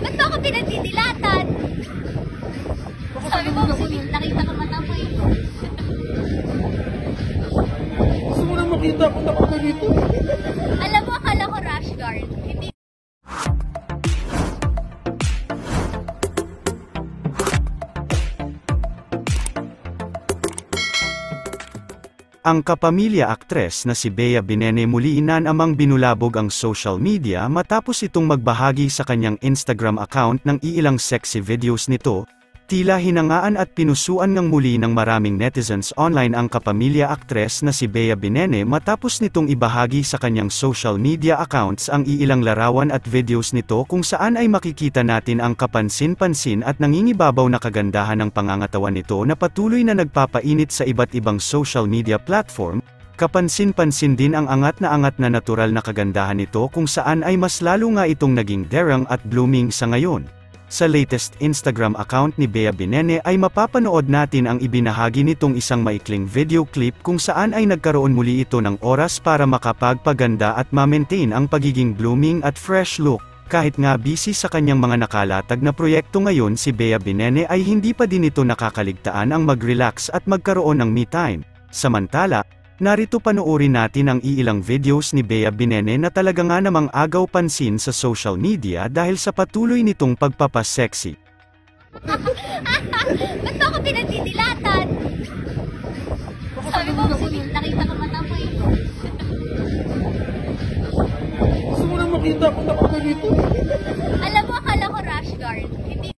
Ba't mo ako pinagdidilatan? Sabi mo, nakita ko mata mo eh. Gusto mo na makita kung nakita dito? Alam mo, akala ko rash guard. Hindi. Ang kapamilya aktres na si Bea Binene muli inanamang binulabog ang social media matapos itong magbahagi sa kanyang Instagram account ng iilang sexy videos nito. Tila hinangaan at pinusuan ng muli ng maraming netizens online ang kapamilya aktres na si Bea Binene matapos nitong ibahagi sa kanyang social media accounts ang iilang larawan at videos nito kung saan ay makikita natin ang kapansin-pansin at nangingibabaw na kagandahan ng pangangatawan nito na patuloy na nagpapainit sa iba't ibang social media platform. Kapansin-pansin din ang angat na natural na kagandahan nito kung saan ay mas lalo nga itong naging derang at blooming sa ngayon. Sa latest Instagram account ni Bea Binene ay mapapanood natin ang ibinahagi nitong isang maikling video clip kung saan ay nagkaroon muli ito ng oras para makapagpaganda at ma-maintain ang pagiging blooming at fresh look. Kahit nga busy sa kanyang mga nakalatag na proyekto ngayon, si Bea Binene ay hindi pa din ito nakakaligtaan ang mag-relax at magkaroon ng me time. Samantala, narito panoorin natin ang iilang videos ni Bea Binene na talaga nga namang agaw pansin sa social media dahil sa patuloy nitong pagpapasexy. Ba't mo ako pinagdidilatan? Sabi mo, nakita ko mata mo eh. Gusto mo na makita kung nakita dito? Alam mo, akala ko rash guard. Hindi.